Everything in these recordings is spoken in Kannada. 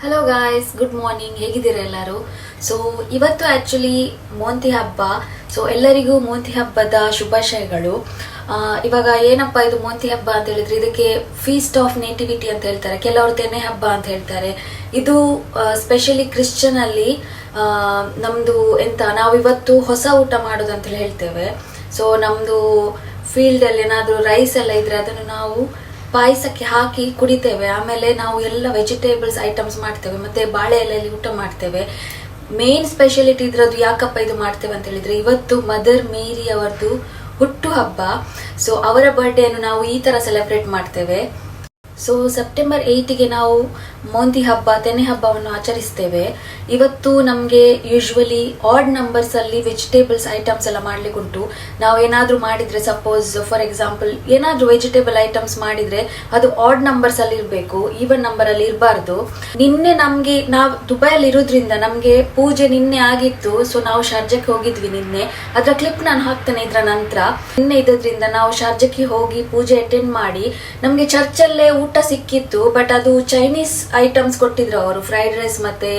Hello guys, good morning. ಹೇಗಿದ್ದೀರಾ ಎಲ್ಲರೂ? ಸೊ ಇವತ್ತು ಆ್ಯಕ್ಚುಲಿ ಮೋಂತಿ ಹಬ್ಬ. ಸೊ ಎಲ್ಲರಿಗೂ ಮೋಂತಿ ಹಬ್ಬದ ಶುಭಾಶಯಗಳು. ಇವಾಗ ಏನಪ್ಪ ಇದು ಮೋಂತಿ ಹಬ್ಬ ಅಂತ ಹೇಳಿದ್ರೆ, ಇದಕ್ಕೆ ಫೀಸ್ಟ್ ಆಫ್ ನೇಟಿವಿಟಿ ಅಂತ ಹೇಳ್ತಾರೆ, ಕೆಲವರು ತೆನೆ ಹಬ್ಬ ಅಂತ ಹೇಳ್ತಾರೆ. ಇದು ಸ್ಪೆಷಲಿ ಕ್ರಿಶ್ಚಿಯನ್ ಅಲ್ಲಿ ನಮ್ದು ನಾವು ಇವತ್ತು ಹೊಸ ಊಟ ಮಾಡೋದು ಅಂತ ಹೇಳ್ತೇವೆ. ಸೊ ನಮ್ದು ಫೀಲ್ಡ್ ಅಲ್ಲಿ ಏನಾದರೂ ರೈಸ್ ಎಲ್ಲ ಇದ್ರೆ ಅದನ್ನು ನಾವು ಪಾಯಸಕ್ಕೆ ಹಾಕಿ ಕುಡಿತೇವೆ. ಆಮೇಲೆ ನಾವು ಎಲ್ಲ ವೆಜಿಟೇಬಲ್ಸ್ ಐಟಮ್ಸ್ ಮಾಡ್ತೇವೆ, ಮತ್ತೆ ಬಾಳೆ ಎಲೆಯಲ್ಲಿ ಊಟ ಮಾಡ್ತೇವೆ. ಮೇನ್ ಸ್ಪೆಷಾಲಿಟಿ ಇದ್ರದ್ದು ಯಾಕಪ್ಪ ಇದು ಮಾಡ್ತೇವೆ ಅಂತ ಹೇಳಿದ್ರೆ, ಇವತ್ತು ಮದರ್ ಮೇರಿ ಅವರದ್ದು ಹುಟ್ಟು ಹಬ್ಬ. ಸೊ ಅವರ ಬರ್ಡೇಯನ್ನು ನಾವು ಈ ತರ ಸೆಲೆಬ್ರೇಟ್ ಮಾಡ್ತೇವೆ. ಸೊ ಸೆಪ್ಟೆಂಬರ್ 8ಗೆ ನಾವು ಮೋಂತಿ ಹಬ್ಬ, ತೆನೆ ಹಬ್ಬವನ್ನು ಆಚರಿಸ್ತೇವೆ. ಇವತ್ತು ನಮಗೆ ಯೂಶ್ವಲಿ ಆಡ್ ನಂಬರ್ಸ್ ಅಲ್ಲಿ ವೆಜಿಟೇಬಲ್ಸ್ ಐಟಮ್ಸ್ ಎಲ್ಲ ಮಾಡ್ಲಿಕ್ಕೆ ಉಂಟು. ನಾವು ಏನಾದ್ರೂ ಮಾಡಿದ್ರೆ, ಸಪೋಸ್ ಫಾರ್ ಎಕ್ಸಾಂಪಲ್ ಏನಾದ್ರೂ ವೆಜಿಟೇಬಲ್ ಐಟಮ್ಸ್ ಮಾಡಿದ್ರೆ ಅದು ಆಡ್ ನಂಬರ್ಸ್ ಅಲ್ಲಿ ಇರಬೇಕು, ಈವನ್ ನಂಬರ್ ಅಲ್ಲಿ ಇರಬಾರ್ದು. ನಿನ್ನೆ ನಾವು ದುಬೈಯಲ್ಲಿ ಇರೋದ್ರಿಂದ ನಮ್ಗೆ ಪೂಜೆ ನಿನ್ನೆ ಆಗಿತ್ತು. ಸೊ ನಾವು ಶಾರ್ಜಕ್ಕೆ ಹೋಗಿದ್ವಿ ನಿನ್ನೆ. ಅದರ ಕ್ಲಿಪ್ ನಾನು ಹಾಕ್ತೇನೆ ಇದರ ನಂತರ. ನಿನ್ನೆ ಇದ್ರಿಂದ ನಾವು ಶಾರ್ಜಕ್ಕೆ ಹೋಗಿ ಪೂಜೆ ಅಟೆಂಡ್ ಮಾಡಿ ನಮ್ಗೆ ಚರ್ಚಲ್ಲೇ ಊಟ ಸಿಕ್ಕಿತ್ತು. ಬಟ್ ಅದು ಚೈನೀಸ್ ಐಟಮ್ಸ್ ಕೊಟ್ಟಿದ್ರು ಅವರು, ಫ್ರೈಡ್ ರೈಸ್ ಮತ್ತೆ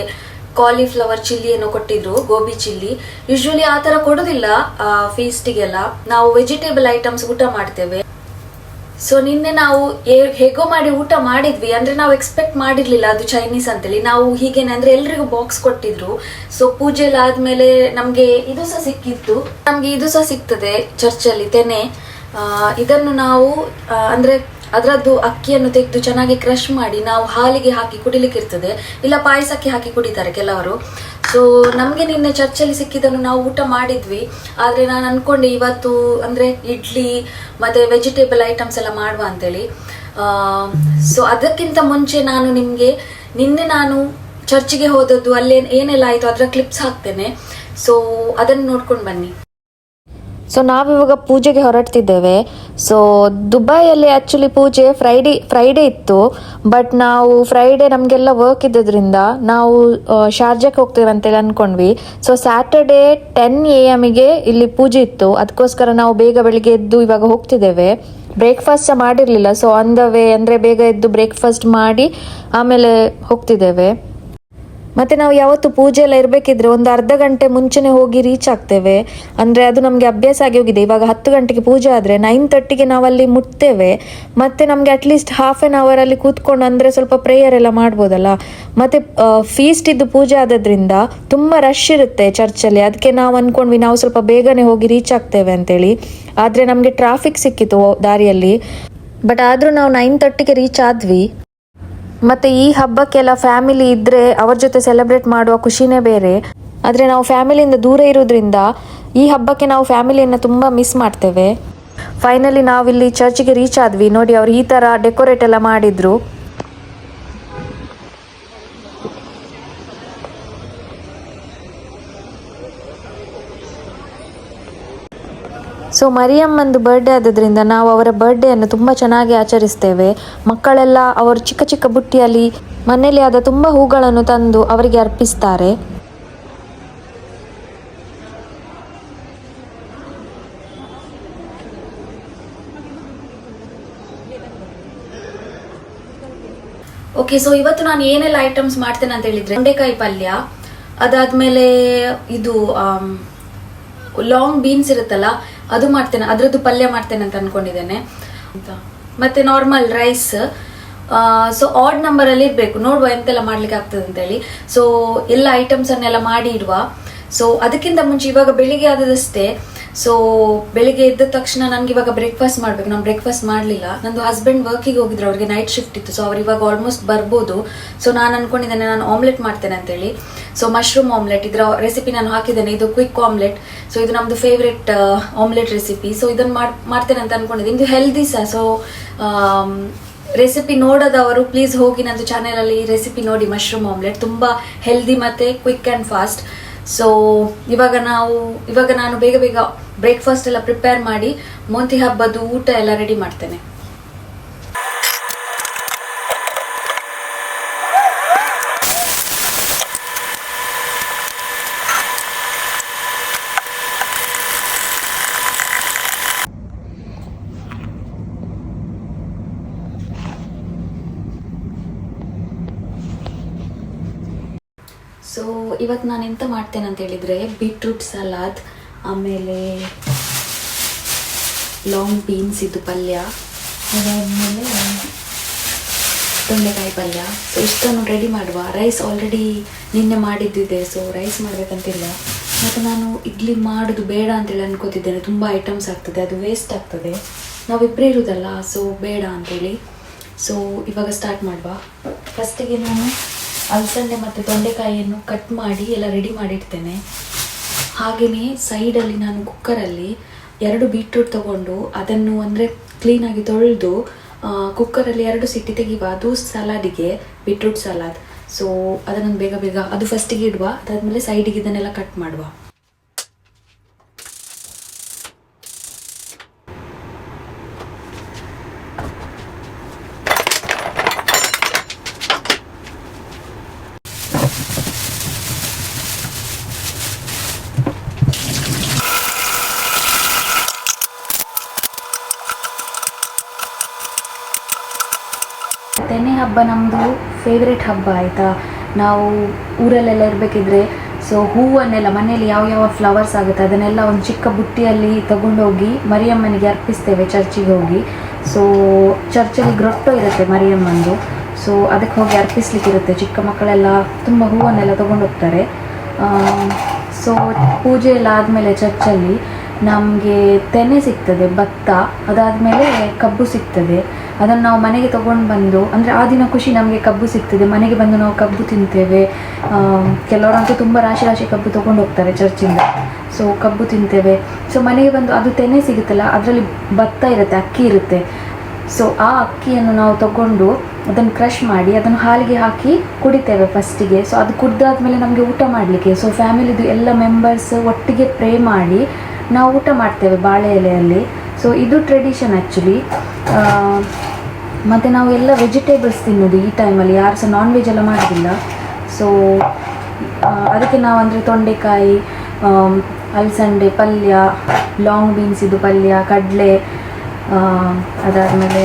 ಕಾಲಿಫ್ಲವರ್ ಚಿಲ್ಲಿ ಏನೋ ಕೊಟ್ಟಿದ್ರು, ಗೋಬಿ ಚಿಲ್ಲಿ. ಯೂಶ್ವಲಿ ಆ ತರ ಕೊಡೋದಿಲ್ಲ ಫೀಸ್ಟಿಗೆಲ್ಲ. ನಾವು ವೆಜಿಟೇಬಲ್ ಐಟಮ್ಸ್ ಊಟ ಮಾಡ್ತೇವೆ. ಸೊ ನಿನ್ನೆ ನಾವು ಹೇಗೋ ಮಾಡಿ ಊಟ ಮಾಡಿದ್ವಿ. ಅಂದ್ರೆ ನಾವು ಎಕ್ಸ್ಪೆಕ್ಟ್ ಮಾಡಿರ್ಲಿಲ್ಲ ಅದು ಚೈನೀಸ್ ಅಂತೇಳಿ. ನಾವು ಹೀಗೇನೆ ಅಂದ್ರೆ ಎಲ್ರಿಗೂ ಬಾಕ್ಸ್ ಕೊಟ್ಟಿದ್ರು. ಸೊ ಪೂಜೆ ಎಲ್ಲ ಆದ್ಮೇಲೆ ನಮ್ಗೆ ಇದು ಸಹ ಸಿಕ್ಕಿತ್ತು. ನಮ್ಗೆ ಇದು ಸಹ ಸಿಗ್ತದೆ ಚರ್ಚಲ್ಲಿ, ತೆನೆ. ಇದನ್ನು ನಾವು ಅಂದ್ರೆ ಅದರದ್ದು ಅಕ್ಕಿಯನ್ನು ತೆಗೆದು ಚೆನ್ನಾಗಿ ಕ್ರಶ್ ಮಾಡಿ ನಾವು ಹಾಲಿಗೆ ಹಾಕಿ ಕುಡಿಲಿಕ್ಕೆ ಇರ್ತದೆ, ಇಲ್ಲ ಪಾಯಸಕ್ಕೆ ಹಾಕಿ ಕುಡಿತಾರೆ ಕೆಲವರು. ಸೊ ನಮ್ಗೆ ನಿನ್ನೆ ಚರ್ಚಲ್ಲಿ ಸಿಕ್ಕಿದ್ದನ್ನು ನಾವು ಊಟ ಮಾಡಿದ್ವಿ. ಆದ್ರೆ ನಾನು ಅನ್ಕೊಂಡೆ ಇವತ್ತು ಅಂದ್ರೆ ಇಡ್ಲಿ ಮತ್ತೆ ವೆಜಿಟೇಬಲ್ ಐಟಮ್ಸ್ ಎಲ್ಲ ಮಾಡುವ ಅಂತೇಳಿ. ಸೊ ಅದಕ್ಕಿಂತ ಮುಂಚೆ ನಿನ್ನೆ ನಾನು ಚರ್ಚಿಗೆ ಹೋದದ್ದು, ಅಲ್ಲೇ ಏನೆಲ್ಲ ಆಯ್ತು ಅದರ ಕ್ಲಿಪ್ಸ್ ಹಾಕ್ತೇನೆ. ಸೊ ಅದನ್ನು ನೋಡ್ಕೊಂಡು ಬನ್ನಿ. ಸೊ ನಾವಿವಾಗ ಪೂಜೆಗೆ ಹೊರಡ್ತಿದ್ದೇವೆ. ಸೊ ದುಬೈಯಲ್ಲಿ ಆ್ಯಕ್ಚುಲಿ ಪೂಜೆ ಫ್ರೈಡೇ ಇತ್ತು. ಬಟ್ ನಾವು ಫ್ರೈಡೇ ನಮಗೆಲ್ಲ ವರ್ಕ್ ಇದ್ದದ್ರಿಂದ ನಾವು ಶಾರ್ಜಕ್ಕೆ ಹೋಗ್ತೇವೆ ಅಂತೇಳಿ ಅಂದ್ಕೊಂಡ್ವಿ. ಸೊ ಸ್ಯಾಟರ್ಡೇ 10 AM ಇಲ್ಲಿ ಪೂಜೆ ಇತ್ತು. ಅದಕ್ಕೋಸ್ಕರ ನಾವು ಬೇಗ ಬೆಳಿಗ್ಗೆ ಎದ್ದು ಇವಾಗ ಹೋಗ್ತಿದ್ದೇವೆ. ಬ್ರೇಕ್ಫಾಸ್ಟ್ ಮಾಡಿರಲಿಲ್ಲ. ಸೊ ಆನ್ ದ ವೇ ಅಂದರೆ ಬೇಗ ಎದ್ದು ಬ್ರೇಕ್ಫಾಸ್ಟ್ ಮಾಡಿ ಆಮೇಲೆ ಹೋಗ್ತಿದ್ದೇವೆ. ಮತ್ತೆ ನಾವು ಯಾವತ್ತು ಪೂಜೆ ಎಲ್ಲ ಇರಬೇಕಿದ್ರೆ ಒಂದು ಅರ್ಧ ಗಂಟೆ ಮುಂಚೆನೆ ಹೋಗಿ ರೀಚ್ ಆಗ್ತೇವೆ. ಅಂದರೆ ಅದು ನಮಗೆ ಅಭ್ಯಾಸ ಆಗಿ ಹೋಗಿದೆ. ಇವಾಗ 10 ಗಂಟೆಗೆ ಪೂಜೆ ಆದರೆ 9:30ಗೆ ನಾವಲ್ಲಿ ಮುಟ್ತೇವೆ. ಮತ್ತೆ ನಮಗೆ ಅಟ್ಲೀಸ್ಟ್ ಹಾಫ್ ಆನ್ ಅವರ್ ಅಲ್ಲಿ ಕೂತ್ಕೊಂಡು ಅಂದರೆ ಸ್ವಲ್ಪ ಪ್ರೇಯರ್ ಎಲ್ಲ ಮಾಡ್ಬೋದಲ್ಲ. ಮತ್ತೆ ಫೀಸ್ಟ್ ಇದ್ದು ಪೂಜೆ ಆದದ್ರಿಂದ ತುಂಬ ರಶ್ ಇರುತ್ತೆ ಚರ್ಚಲ್ಲಿ. ಅದಕ್ಕೆ ನಾವು ಅಂದ್ಕೊಂಡ್ವಿ ನಾವು ಸ್ವಲ್ಪ ಬೇಗನೆ ಹೋಗಿ ರೀಚ್ ಆಗ್ತೇವೆ ಅಂತೇಳಿ. ಆದರೆ ನಮಗೆ ಟ್ರಾಫಿಕ್ ಸಿಕ್ಕಿತ್ತು ದಾರಿಯಲ್ಲಿ. ಬಟ್ ಆದರೂ ನಾವು 9:30ಗೆ ರೀಚ್ ಆದ್ವಿ. ಮತ್ತು ಈ ಹಬ್ಬಕ್ಕೆಲ್ಲ ಫ್ಯಾಮಿಲಿ ಇದ್ದರೆ ಅವ್ರ ಜೊತೆ ಸೆಲೆಬ್ರೇಟ್ ಮಾಡುವ ಖುಷಿನೇ ಬೇರೆ. ಆದರೆ ನಾವು ಫ್ಯಾಮಿಲಿಯಿಂದ ದೂರ ಇರೋದ್ರಿಂದ ಈ ಹಬ್ಬಕ್ಕೆ ನಾವು ಫ್ಯಾಮಿಲಿಯನ್ನು ತುಂಬ ಮಿಸ್ ಮಾಡ್ತೇವೆ. ಫೈನಲಿ ನಾವಿಲ್ಲಿ ಚರ್ಚಿಗೆ ರೀಚ್ ಆದ್ವಿ. ನೋಡಿ, ಅವ್ರು ಈ ಥರ ಡೆಕೋರೇಟ್ ಎಲ್ಲ ಮಾಡಿದ್ರು. ಸೊ ಮರಿಯಮ್ಮಂದು ಬರ್ಡೇ ಆದದ್ರಿಂದ ನಾವು ಅವರ ಬರ್ಡೇಯನ್ನು ತುಂಬ ಚೆನ್ನಾಗಿ ಆಚರಿಸ್ತೇವೆ. ಮಕ್ಕಳೆಲ್ಲ ಅವರು ಚಿಕ್ಕ ಚಿಕ್ಕ ಬುಟ್ಟಿಯಲ್ಲಿ ಮನೆಯಲ್ಲಿ ಆದ ತುಂಬ ಹೂಗಳನ್ನು ತಂದು ಅವರಿಗೆ ಅರ್ಪಿಸ್ತಾರೆ. ಓಕೆ, ಸೊ ಇವತ್ತು ನಾನು ಏನೆಲ್ಲ ಐಟಮ್ಸ್ ಮಾಡ್ತೇನೆ ಅಂತ ಹೇಳಿದ್ರೆ, ತೊಂಡೆಕಾಯಿ ಪಲ್ಯ, ಅದಾದ್ಮೇಲೆ ಇದು ಲಾಂಗ್ ಬೀನ್ಸ್ ಇರುತ್ತಲ್ಲ ಅದು ಮಾಡ್ತೇನೆ, ಅದ್ರದ್ದು ಪಲ್ಯ ಮಾಡ್ತೇನೆ ಅಂತ ಅನ್ಕೊಂಡಿದ್ದೇನೆ. ಮತ್ತೆ normal rice. So odd number ಅಲ್ಲಿ ಇರ್ಬೇಕು, ನೋಡುವ ಎಂತೆಲ್ಲ ಮಾಡ್ಲಿಕ್ಕೆ ಆಗ್ತದೆ ಅಂತೇಳಿ. ಸೊ ಎಲ್ಲ ಐಟಮ್ಸ್ ಅನ್ನೆಲ್ಲ ಮಾಡಿ ಇಡುವ. ಸೊ ಅದಕ್ಕಿಂತ ಮುಂಚೆ ಇವಾಗ ಬೆಳಿಗ್ಗೆ ಆದದಷ್ಟೇ. ಸೊ ಬೆಳಿಗ್ಗೆ ಎದ್ದ ತಕ್ಷಣ ನನ್ಗೆ ಇವಾಗ ಬ್ರೇಕ್ಫಾಸ್ಟ್ ಮಾಡ್ಬೇಕು. ನಾನು ಬ್ರೇಕ್ಫಾಸ್ಟ್ ಮಾಡಲಿಲ್ಲ. ನಂದು ಹಸ್ಬೆಂಡ್ ವರ್ಕಿಗೆ ಹೋಗಿದ್ರು, ಅವ್ರಿಗೆ ನೈಟ್ ಶಿಫ್ಟ್ ಇತ್ತು. ಸೊ ಅವ್ರು ಇವಾಗ ಆಲ್ಮೋಸ್ಟ್ ಬರ್ಬೋದು. ಸೊ ನಾನು ಅನ್ಕೊಂಡಿದ್ದೇನೆ ನಾನು ಆಮ್ಲೆಟ್ ಮಾಡ್ತೇನೆ ಅಂತೇಳಿ. ಸೊ ಮಶ್ರೂಮ್ ಆಮ್ಲೆಟ್, ಇದರ ರೆಸಿಪಿ ನಾನು ಹಾಕಿದ್ದೇನೆ. ಇದು ಕ್ವಿಕ್ ಆಮ್ಲೆಟ್. ಸೊ ಇದು ನಮ್ದು ಫೇವ್ರೆಟ್ ಆಮ್ಲೆಟ್ ರೆಸಿಪಿ. ಸೊ ಇದನ್ನು ಮಾಡ್ತೇನೆ ಅಂತ ಅನ್ಕೊಂಡಿದ್ದೀನಿ. ಇದು ಹೆಲ್ದಿ ಸಹ. ಸೊ ರೆಸಿಪಿ ನೋಡೋದವರು ಪ್ಲೀಸ್ ಹೋಗಿ ನಂದು ಚಾನೆಲ್ ಅಲ್ಲಿ ರೆಸಿಪಿ ನೋಡಿ. ಮಶ್ರೂಮ್ ಆಮ್ಲೆಟ್ ತುಂಬಾ ಹೆಲ್ದಿ ಮತ್ತೆ ಕ್ವಿಕ್ ಅಂಡ್ ಫಾಸ್ಟ್. ಸೊ ಇವಾಗ ನಾನು ಬೇಗ ಬೇಗ ಬ್ರೇಕ್ಫಾಸ್ಟ್ ಎಲ್ಲ ಪ್ರಿಪೇರ್ ಮಾಡಿ ಮೋಂತಿ ಹಬ್ಬದ ಊಟ ಎಲ್ಲ ರೆಡಿ ಮಾಡ್ತೇನೆ. ಸೊ ಇವತ್ತು ನಾನು ಎಂತ ಮಾಡ್ತೇನೆ ಅಂತ ಹೇಳಿದರೆ ಬೀಟ್ರೂಟ್ ಸಲಾದ್, ಆಮೇಲೆ ಲಾಂಗ್ ಬೀನ್ಸ್ ಇದು ಪಲ್ಯ, ಅದಾದಮೇಲೆ ತೊಂಡೆಕಾಯಿ ಪಲ್ಯ. ಸೊ ಇಷ್ಟನ್ನು ರೆಡಿ ಮಾಡುವ. ರೈಸ್ ಆಲ್ರೆಡಿ ನಿನ್ನೆ ಮಾಡಿದ್ದಿದೆ, ಸೊ ರೈಸ್ ಮಾಡಬೇಕಂತಿಲ್ಲ. ಮತ್ತು ನಾನು ಇಡ್ಲಿ ಮಾಡೋದು ಬೇಡ ಅಂತೇಳಿ ಅನ್ಕೋತಿದ್ದೇನೆ, ತುಂಬ ಐಟಮ್ಸ್ ಆಗ್ತದೆ, ಅದು ವೇಸ್ಟ್ ಆಗ್ತದೆ, ನಾವಿಬ್ಬರೇ ಇರೋದಲ್ಲ, ಸೊ ಬೇಡ ಅಂತೇಳಿ. ಸೊ ಇವಾಗ ಸ್ಟಾರ್ಟ್ ಮಾಡುವ. ಫಸ್ಟಿಗೆ ನಾನು ಅಲಸಂಡೆ ಮತ್ತು ತೊಂಡೆಕಾಯಿಯನ್ನು ಕಟ್ ಮಾಡಿ ಎಲ್ಲ ರೆಡಿ ಮಾಡಿಡ್ತೇನೆ. ಹಾಗೆಯೇ ಸೈಡಲ್ಲಿ ನಾನು ಕುಕ್ಕರಲ್ಲಿ 2 ಬೀಟ್ರೂಟ್ ತೊಗೊಂಡು ಅದನ್ನು ಅಂದರೆ ಕ್ಲೀನಾಗಿ ತೊಳೆದು ಕುಕ್ಕರಲ್ಲಿ 2 ಸಿಟಿ ತೆಗಿಯುವ. ಅದು ಸಲಾಡಿಗೆ, ಬೀಟ್ರೂಟ್ ಸಲಾದ್. ಸೊ ಅದನ್ನು ಬೇಗ ಬೇಗ ಅದು ಫಸ್ಟಿಗೆ ಇಡುವ, ಅದಾದಮೇಲೆ ಸೈಡಿಗೆ ಇದನ್ನೆಲ್ಲ ಕಟ್ ಮಾಡುವ. ತೆನೆ ಹಬ್ಬ ನಮ್ಮದು ಫೇವ್ರೆಟ್ ಹಬ್ಬ ಆಯಿತಾ. ನಾವು ಊರಲ್ಲೆಲ್ಲ ಇರಬೇಕಿದ್ರೆ ಸೊ ಹೂವನ್ನೆಲ್ಲ ಮನೆಯಲ್ಲಿ ಯಾವ ಫ್ಲವರ್ಸ್ ಆಗುತ್ತೆ ಅದನ್ನೆಲ್ಲ ಒಂದು ಚಿಕ್ಕ ಬುಟ್ಟಿಯಲ್ಲಿ ತಗೊಂಡೋಗಿ ಮರಿಯಮ್ಮನಿಗೆ ಅರ್ಪಿಸ್ತೇವೆ ಚರ್ಚಿಗೆ ಹೋಗಿ. ಸೊ ಚರ್ಚಲ್ಲಿ ಗ್ರೊಟ್ಟೋ ಇರುತ್ತೆ ಮರಿಯಮ್ಮಂದು, ಸೊ ಅದಕ್ಕೆ ಹೋಗಿ ಅರ್ಪಿಸ್ಲಿಕ್ಕಿರುತ್ತೆ. ಚಿಕ್ಕ ಮಕ್ಕಳೆಲ್ಲ ತುಂಬ ಹೂವನ್ನೆಲ್ಲ ತೊಗೊಂಡೋಗ್ತಾರೆ. ಸೊ ಪೂಜೆ ಎಲ್ಲ ಆದಮೇಲೆ ಚರ್ಚಲ್ಲಿ ನಮಗೆ ತೆನೆ ಸಿಗ್ತದೆ, ಭತ್ತ, ಅದಾದಮೇಲೆ ಕಬ್ಬು ಸಿಗ್ತದೆ. ಅದನ್ನು ನಾವು ಮನೆಗೆ ತೊಗೊಂಡು ಬಂದು, ಅಂದರೆ ಆ ದಿನ ಖುಷಿ ನಮಗೆ ಕಬ್ಬು ಸಿಗ್ತದೆ, ಮನೆಗೆ ಬಂದು ನಾವು ಕಬ್ಬು ತಿಂತೇವೆ. ಕೆಲವರಂತೂ ತುಂಬ ರಾಶಿ ಕಬ್ಬು ತೊಗೊಂಡು ಹೋಗ್ತಾರೆ ಚರ್ಚಿಂದ, ಸೊ ಕಬ್ಬು ತಿಂತೇವೆ. ಸೊ ಮನೆಗೆ ಬಂದು ಅದು ತೆನೆ ಸಿಗುತ್ತಲ್ಲ, ಅದರಲ್ಲಿ ಭತ್ತ ಇರುತ್ತೆ, ಅಕ್ಕಿ ಇರುತ್ತೆ. ಸೊ ಆ ಅಕ್ಕಿಯನ್ನು ನಾವು ತಗೊಂಡು ಅದನ್ನು ಕ್ರಷ್ ಮಾಡಿ ಅದನ್ನು ಹಾಲಿಗೆ ಹಾಕಿ ಕುಡಿತೇವೆ ಫಸ್ಟಿಗೆ. ಸೊ ಅದು ಕುಡ್ದಾದ್ಮೇಲೆ ನಮಗೆ ಊಟ ಮಾಡಲಿಕ್ಕೆ, ಸೊ ಫ್ಯಾಮಿಲಿದು ಎಲ್ಲ ಮೆಂಬರ್ಸ್ ಒಟ್ಟಿಗೆ ಪ್ರೇ ಮಾಡಿ ನಾವು ಊಟ ಮಾಡ್ತೇವೆ ಬಾಳೆ ಎಲೆಯಲ್ಲಿ. ಸೊ ಇದು ಟ್ರೆಡಿಷನ್ ಆ್ಯಕ್ಚುಲಿ. ಮತ್ತು ನಾವು ಎಲ್ಲ ವೆಜಿಟೇಬಲ್ಸ್ ತಿನ್ನೋದು ಈ ಟೈಮಲ್ಲಿ, ಯಾರು ಸಹ ನಾನ್ ವೆಜ್ ಎಲ್ಲ ಮಾಡೋದಿಲ್ಲ. ಸೊ ಅದಕ್ಕೆ ನಾವು ಅಂದರೆ ತೊಂಡೆಕಾಯಿ, ಅಲಸಂಡೆ ಪಲ್ಯ, ಲಾಂಗ್ ಬೀನ್ಸ್ ಇದು ಪಲ್ಯ, ಕಡಲೆ, ಅದಾದಮೇಲೆ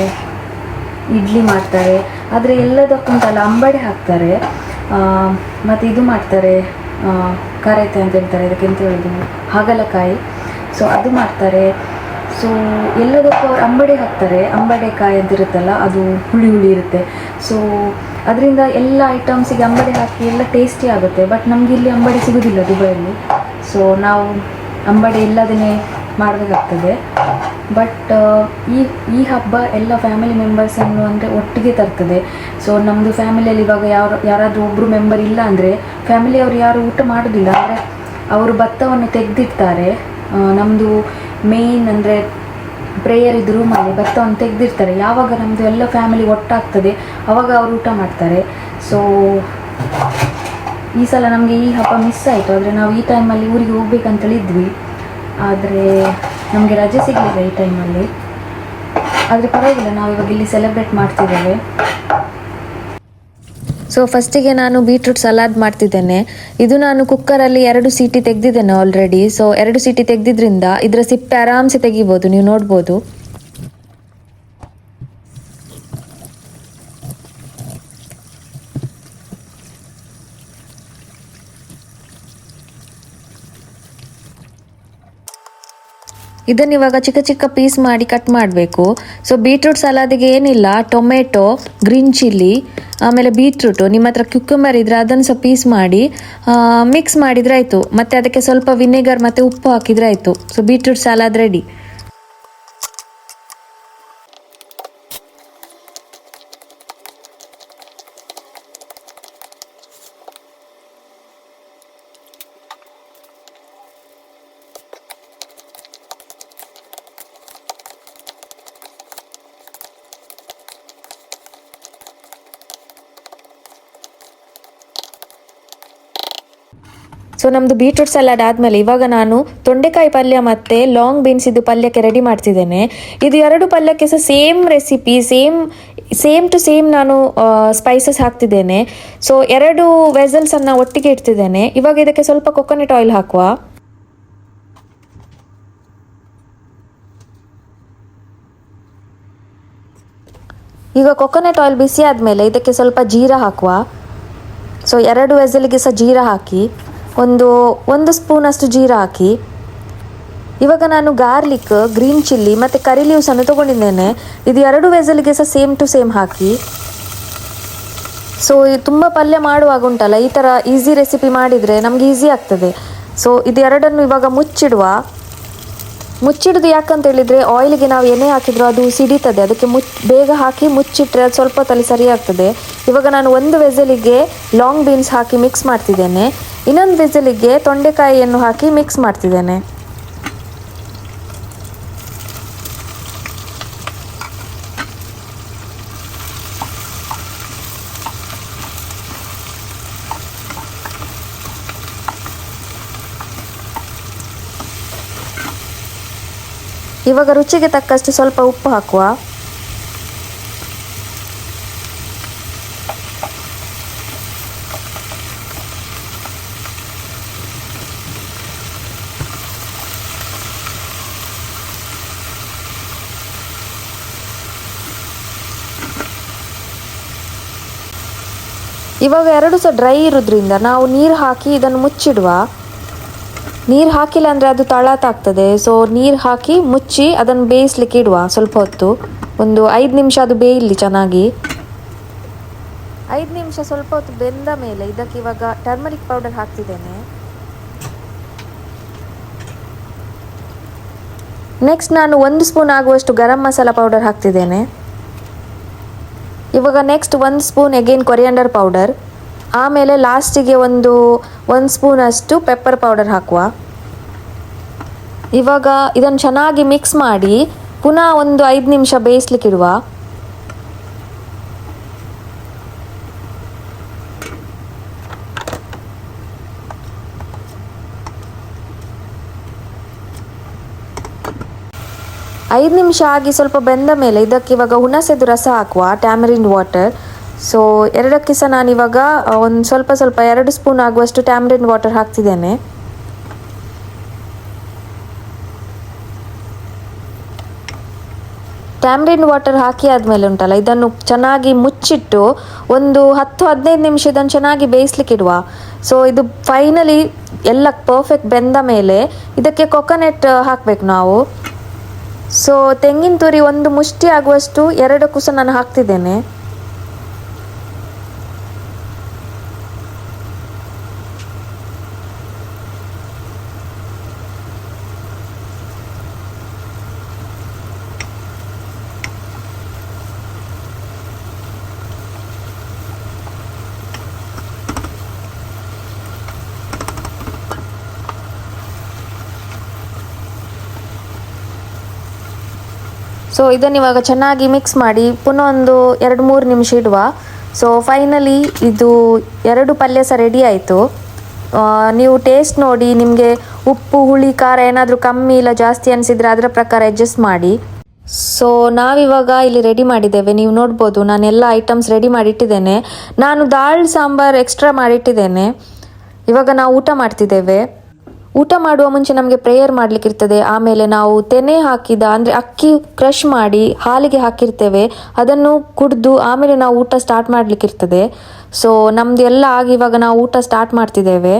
ಇಡ್ಲಿ ಮಾಡ್ತಾರೆ. ಆದರೆ ಎಲ್ಲದಕ್ಕುಂಟಲ್ಲ ಅಂಬಡೆ ಹಾಕ್ತಾರೆ, ಮತ್ತು ಇದು ಮಾಡ್ತಾರೆ, ಕರೈತೆ ಅಂತ ಹೇಳ್ತಾರೆ, ಅದಕ್ಕೆ ಎಂತ ಹೇಳೋದು, ಹಾಗಲಕಾಯಿ. ಸೊ ಅದು ಮಾಡ್ತಾರೆ. ಸೊ ಎಲ್ಲದಕ್ಕೂ ಅವ್ರು ಅಂಬಡೆ ಹಾಕ್ತಾರೆ. ಅಂಬಡೆಕಾಯಿ ಅಂತ ಇರುತ್ತಲ್ಲ, ಅದು ಹುಳಿ ಇರುತ್ತೆ. ಸೊ ಅದರಿಂದ ಎಲ್ಲ ಐಟಮ್ಸಿಗೆ ಅಂಬಡೆ ಹಾಕಿ ಎಲ್ಲ ಟೇಸ್ಟಿ ಆಗುತ್ತೆ. ಬಟ್ ನಮಗೆ ಇಲ್ಲಿ ಅಂಬಡೆ ಸಿಗೋದಿಲ್ಲ ದುಬೈಯಲ್ಲಿ, ಸೊ ನಾವು ಅಂಬಡೆ ಇಲ್ಲದೇ ಮಾಡಬೇಕಾಗ್ತದೆ. ಬಟ್ ಈ ಹಬ್ಬ ಎಲ್ಲ ಫ್ಯಾಮಿಲಿ ಮೆಂಬರ್ಸನ್ನು ಅಂದರೆ ಒಟ್ಟಿಗೆ ತರ್ತದೆ. ಸೊ ನಮ್ಮದು ಫ್ಯಾಮಿಲಿಯಲ್ಲಿ ಇವಾಗ ಯಾರಾದರೂ ಒಬ್ಬರು ಮೆಂಬರ್ ಇಲ್ಲ ಅಂದರೆ ಫ್ಯಾಮಿಲಿಯವರು ಯಾರು ಊಟ ಮಾಡೋದಿಲ್ಲ, ಅಂದರೆ ಅವರು ಭತ್ತವನ್ನು ತೆಗೆದಿರ್ತಾರೆ. ನಮ್ಮದು ಮೇಯ್ನ್ ಅಂದರೆ ಪ್ರೇಯರ್ ಇದು ರೂಮಲ್ಲಿ ಭತ್ತವನ್ನು ತೆಗೆದಿರ್ತಾರೆ. ಯಾವಾಗ ನಮ್ಮದು ಎಲ್ಲ ಫ್ಯಾಮಿಲಿ ಒಟ್ಟಾಗ್ತದೆ ಆವಾಗ ಅವರು ಊಟ ಮಾಡ್ತಾರೆ. ಸೊ ಈ ಸಲ ನಮಗೆ ಈ ಹಬ್ಬ ಮಿಸ್ ಆಯಿತು. ಆದರೆ ನಾವು ಈ ಟೈಮಲ್ಲಿ ಊರಿಗೆ ಹೋಗ್ಬೇಕಂತೇಳಿದ್ವಿ, ಆದರೆ ನಮಗೆ ರಜೆ ಸಿಗಲಿಲ್ಲ ಈ ಟೈಮಲ್ಲಿ. ಆದರೆ ಪರವಾಗಿಲ್ಲ, ನಾವು ಇವಾಗ ಇಲ್ಲಿ ಸೆಲೆಬ್ರೇಟ್ ಮಾಡ್ತಿದ್ದೇವೆ. ಸೊ ಫಸ್ಟಿಗೆ ನಾನು ಬೀಟ್ರೂಟ್ ಸಲಾದ್ ಮಾಡ್ತಿದ್ದೇನೆ. ಇದು ನಾನು ಕುಕ್ಕರಲ್ಲಿ 2 ಸೀಟಿ ತೆಗೆದಿದ್ದೇನೆ ಆಲ್ರೆಡಿ. ಸೊ 2 ಸೀಟಿ ತೆಗೆದಿದ್ರಿಂದ ಇದರ ಸಿಪ್ಪೆ ಆರಾಮ್ಸೆ ತೆಗಿಬೋದು, ನೀವು ನೋಡ್ಬೋದು. ಇದನ್ನು ಇವಾಗ ಚಿಕ್ಕ ಚಿಕ್ಕ ಪೀಸ್ ಮಾಡಿ ಕಟ್ ಮಾಡಬೇಕು. ಸೊ ಬೀಟ್ರೂಟ್ ಸಲಾದಿಗೆ ಏನಿಲ್ಲ, ಟೊಮೆಟೊ, ಗ್ರೀನ್ ಚಿಲ್ಲಿ, ಆಮೇಲೆ ಬೀಟ್ರೂಟು, ನಿಮ್ಮ ಹತ್ರ ಕ್ಯುಕ್ಯುಂಬರ್ ಇದ್ದರೆ ಅದನ್ನು ಸಹ ಪೀಸ್ ಮಾಡಿ ಮಿಕ್ಸ್ ಮಾಡಿದರೆ ಆಯಿತು. ಮತ್ತು ಅದಕ್ಕೆ ಸ್ವಲ್ಪ ವಿನೆಗರ್ ಮತ್ತು ಉಪ್ಪು ಹಾಕಿದರೆ ಆಯಿತು. So beetroot salad ready. So ನಮ್ಮದು ಬೀಟ್ರೂಟ್ ಸಲಾಡ್ ಆದಮೇಲೆ ಇವಾಗ ನಾನು ತೊಂಡೆಕಾಯಿ ಪಲ್ಯ ಮತ್ತು ಲಾಂಗ್ ಬೀನ್ಸ್ ಇದು ಪಲ್ಯಕ್ಕೆ ರೆಡಿ ಮಾಡ್ತಿದ್ದೇನೆ. ಇದು 2 ಪಲ್ಯಕ್ಕೆ ಸಹ same recipe, same to same ನಾನು ಸ್ಪೈಸಸ್ ಹಾಕ್ತಿದ್ದೇನೆ. ಸೊ 2 ವೆಸಲ್ಸನ್ನು ಒಟ್ಟಿಗೆ ಇಡ್ತಿದ್ದೇನೆ. ಇವಾಗ ಇದಕ್ಕೆ ಸ್ವಲ್ಪ ಕೊಕೊನಟ್ ಆಯಿಲ್ ಹಾಕುವ. ಈಗ ಕೊಕೊನಟ್ ಆಯಿಲ್ ಬಿಸಿ ಆದಮೇಲೆ ಇದಕ್ಕೆ ಸ್ವಲ್ಪ ಜೀರಾ ಹಾಕುವ. ಸೊ 2 ವೆಸಲಿಗೆ ಸಹ ಜೀರಾ ಹಾಕಿ ಒಂದು ಸ್ಪೂನಷ್ಟು ಜೀರಾ ಹಾಕಿ. ಇವಾಗ ನಾನು ಗಾರ್ಲಿಕ್, ಗ್ರೀನ್ ಚಿಲ್ಲಿ ಮತ್ತು ಕರಿ ಲೀವ್ಸನ್ನು ತೊಗೊಂಡಿದ್ದೇನೆ. ಇದು 2 ವೆಸಲಿಗೆ ಸಹ ಸೇಮ್ ಟು ಸೇಮ್ ಹಾಕಿ. ಸೊ ಇದು ತುಂಬ ಪಲ್ಯ ಮಾಡುವಾಗ ಉಂಟಲ್ಲ, ಈ ಥರ ಈಸಿ ರೆಸಿಪಿ ಮಾಡಿದರೆ ನಮಗೆ ಈಸಿ ಆಗ್ತದೆ. ಸೊ ಇದು ಎರಡನ್ನು ಇವಾಗ ಮುಚ್ಚಿಡೋದು ಯಾಕಂತ ಹೇಳಿದರೆ ಆಯಿಲಿಗೆ ನಾವು ಎಣ್ಣೆ ಹಾಕಿದ್ರು ಅದು ಸಿಡಿತದೆ, ಅದಕ್ಕೆ ಬೇಗ ಹಾಕಿ ಮುಚ್ಚಿಟ್ರೆ ಅದು ಸ್ವಲ್ಪ ಹೊತ್ತಲ್ಲಿ ಸರಿ ಆಗ್ತದೆ. ಇವಾಗ ನಾನು 1 ವೆಸಲಿಗೆ ಲಾಂಗ್ ಬೀನ್ಸ್ ಹಾಕಿ ಮಿಕ್ಸ್ ಮಾಡ್ತಿದ್ದೇನೆ, ಇನ್ನೊಂದು ವೆಸಲಿಗೆ ತೊಂಡೆಕಾಯಿಯನ್ನು ಹಾಕಿ ಮಿಕ್ಸ್ ಮಾಡ್ತಿದ್ದೇನೆ. ಇವಾಗ ರುಚಿಗೆ ತಕ್ಕಷ್ಟು ಸ್ವಲ್ಪ ಉಪ್ಪು ಹಾಕುವ. ಇವಾಗ 2 ಸಹ ಡ್ರೈ ಇರೋದ್ರಿಂದ ನಾವು ನೀರು ಹಾಕಿ ಇದನ್ನು ಮುಚ್ಚಿಡುವ. ನೀರು ಹಾಕಿಲ್ಲ ಅಂದರೆ ಅದು ತಳತಾಗ್ತದೆ. ಸೊ ನೀರು ಹಾಕಿ ಮುಚ್ಚಿ ಅದನ್ನು ಬೇಯಿಸ್ಲಿಕ್ಕೆ ಇಡುವ ಸ್ವಲ್ಪ ಹೊತ್ತು, ಒಂದು 5 ನಿಮಿಷ ಅದು ಬೇಯಲಿ ಚೆನ್ನಾಗಿ. 5 ನಿಮಿಷ ಸ್ವಲ್ಪ ಹೊತ್ತು ಬೆಂದ ಮೇಲೆ ಇದಕ್ಕೆ ಇವಾಗ ಟರ್ಮರಿಕ್ ಪೌಡರ್ ಹಾಕ್ತಿದ್ದೇನೆ. ನೆಕ್ಸ್ಟ್ ನಾನು 1 ಸ್ಪೂನ್ ಆಗುವಷ್ಟು ಗರಂ ಮಸಾಲ ಪೌಡರ್ ಹಾಕ್ತಿದ್ದೇನೆ. ಇವಾಗ next 1 spoon again coriander powder, ಆಮೇಲೆ ಲಾಸ್ಟಿಗೆ ಒಂದು 1 ಸ್ಪೂನಷ್ಟು ಪೆಪ್ಪರ್ ಪೌಡರ್ ಹಾಕುವ. ಇವಾಗ ಇದನ್ನು ಚೆನ್ನಾಗಿ ಮಿಕ್ಸ್ ಮಾಡಿ ಪುನಃ ಒಂದು 5 ನಿಮಿಷ ಬೇಯಿಸ್ಲಿಕ್ಕಿಡುವ. ಐದು ನಿಮಿಷ ಆಗಿ ಸ್ವಲ್ಪ ಬೆಂದ ಮೇಲೆ ಇದಕ್ಕೆ ಇವಾಗ ಹುಣಸೆದು ರಸ ಹಾಕುವ, ಟ್ಯಾಮರಿನ್ ವಾಟರ್. ಸೊ ಎರಡಕ್ಕೆ ಸಹ ನಾನಿವಾಗ ಒಂದು ಸ್ವಲ್ಪ 2 ಸ್ಪೂನ್ ಆಗುವಷ್ಟು ಟ್ಯಾಮರಿನ್ ವಾಟರ್ ಹಾಕ್ತಿದ್ದೇನೆ. ಟ್ಯಾಮರಿನ್ ವಾಟರ್ ಹಾಕಿ ಆದಮೇಲೆ ಉಂಟಲ್ಲ, ಇದನ್ನು ಚೆನ್ನಾಗಿ ಮುಚ್ಚಿಟ್ಟು ಒಂದು 10-15 ನಿಮಿಷ ಇದನ್ನು ಚೆನ್ನಾಗಿ ಬೇಯಿಸ್ಲಿಕ್ಕೆ ಇಡುವ. ಸೊ ಇದು ಫೈನಲಿ ಎಲ್ಲ ಪರ್ಫೆಕ್ಟ್ ಬೆಂದ ಮೇಲೆ ಇದಕ್ಕೆ ಕೊಕೊನೆಟ್ ಹಾಕಬೇಕು ನಾವು. ಸೊ ತೆಂಗಿನ ತುರಿ ಒಂದು ಮುಷ್ಟಿ ಆಗುವಷ್ಟು 2 ಸಹ ನಾನು ಹಾಕ್ತಿದ್ದೇನೆ. ಸೊ ಇದನ್ನು ಇವಾಗ ಚೆನ್ನಾಗಿ ಮಿಕ್ಸ್ ಮಾಡಿ ಪುನಃ ಒಂದು 2-3 ನಿಮಿಷ ಇಡುವ. ಸೊ ಫೈನಲಿ ಇದು 2 ಪಲ್ಯ ಸಹ ರೆಡಿ ಆಯಿತು. ನೀವು ಟೇಸ್ಟ್ ನೋಡಿ, ನಿಮಗೆ ಉಪ್ಪು ಹುಳಿ ಖಾರ ಏನಾದರೂ ಕಮ್ಮಿ ಇಲ್ಲ ಜಾಸ್ತಿ ಅನಿಸಿದರೆ ಅದರ ಪ್ರಕಾರ ಅಡ್ಜಸ್ಟ್ ಮಾಡಿ. ಸೊ ನಾವಿವಾಗ ಇಲ್ಲಿ ರೆಡಿ ಮಾಡಿದ್ದೇವೆ, ನೀವು ನೋಡ್ಬೋದು ನಾನು ಎಲ್ಲ ಐಟಮ್ಸ್ ರೆಡಿ ಮಾಡಿಟ್ಟಿದ್ದೇನೆ. ನಾನು ದಾಲ್ ಸಾಂಬಾರ್ ಎಕ್ಸ್ಟ್ರಾ ಮಾಡಿಟ್ಟಿದ್ದೇನೆ. ಇವಾಗ ನಾವು ಊಟ ಮಾಡ್ತಿದ್ದೇವೆ. ಊಟ ಮಾಡುವ ಮುಂಚೆ ನಮಗೆ ಪ್ರೇಯರ್ ಮಾಡಲಿಕ್ಕಿರ್ತದೆ. ಆಮೇಲೆ ನಾವು ತೆನೆ ಹಾಕಿದ ಅಂದರೆ ಅಕ್ಕಿ ಕ್ರಷ್ ಮಾಡಿ ಹಾಲಿಗೆ ಹಾಕಿರ್ತೇವೆ, ಅದನ್ನು ಕುಡಿದು ಆಮೇಲೆ ನಾವು ಊಟ ಸ್ಟಾರ್ಟ್ ಮಾಡಲಿಕ್ಕಿರ್ತದೆ. ಸೊ ನಮ್ಮದು ಎಲ್ಲ ಆಗಿ ಇವಾಗ ನಾವು ಊಟ ಸ್ಟಾರ್ಟ್ ಮಾಡ್ತಿದ್ದೇವೆ.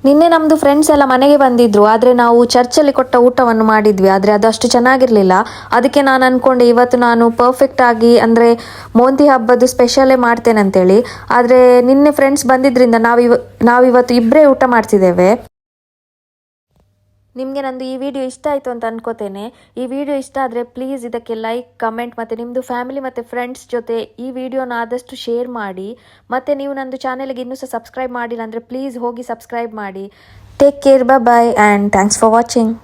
ನಿನ್ನೆ ನಮ್ಮದು ಫ್ರೆಂಡ್ಸ್ ಎಲ್ಲ ಮನೆಗೆ ಬಂದಿದ್ದರು, ಆದರೆ ನಾವು ಚರ್ಚಲ್ಲಿ ಕೊಟ್ಟ ಊಟವನ್ನು ಮಾಡಿದ್ವಿ, ಆದರೆ ಅದು ಅಷ್ಟು ಚೆನ್ನಾಗಿರಲಿಲ್ಲ. ಅದಕ್ಕೆ ನಾನು ಅಂದ್ಕೊಂಡೆ ಇವತ್ತು ನಾನು ಪರ್ಫೆಕ್ಟಾಗಿ ಅಂದರೆ ಮೋಂತಿ ಹಬ್ಬದ ಸ್ಪೆಷಲೇ ಮಾಡ್ತೇನೆ ಅಂತೇಳಿ. ಆದರೆ ನಿನ್ನೆ ಫ್ರೆಂಡ್ಸ್ ಬಂದಿದ್ದರಿಂದ ನಾವಿವತ್ತು ಇಬ್ಬರೇ ಊಟ ಮಾಡ್ತಿದ್ದೇವೆ. ನಿಮಗೆ ನಂದು ಈ ವಿಡಿಯೋ ಇಷ್ಟ ಆಯಿತು ಅಂತ ಅನ್ಕೋತೇನೆ. ಈ ವಿಡಿಯೋ ಇಷ್ಟ ಆದರೆ ಪ್ಲೀಸ್ ಇದಕ್ಕೆ ಲೈಕ್, ಕಮೆಂಟ್ ಮತ್ತು ನಿಮ್ಮದು ಫ್ಯಾಮಿಲಿ ಮತ್ತು ಫ್ರೆಂಡ್ಸ್ ಜೊತೆ ಈ ವಿಡಿಯೋನ ಆದಷ್ಟು ಶೇರ್ ಮಾಡಿ. ಮತ್ತು ನೀವು ನಂದು ಚಾನೆಲ್ಗೆ ಇನ್ನೂ ಸಹ ಸಬ್ಸ್ಕ್ರೈಬ್ ಮಾಡಿಲ್ಲ ಅಂದರೆ ಪ್ಲೀಸ್ ಹೋಗಿ ಸಬ್ಸ್ಕ್ರೈಬ್ ಮಾಡಿ. Take care, bye and thanks for watching.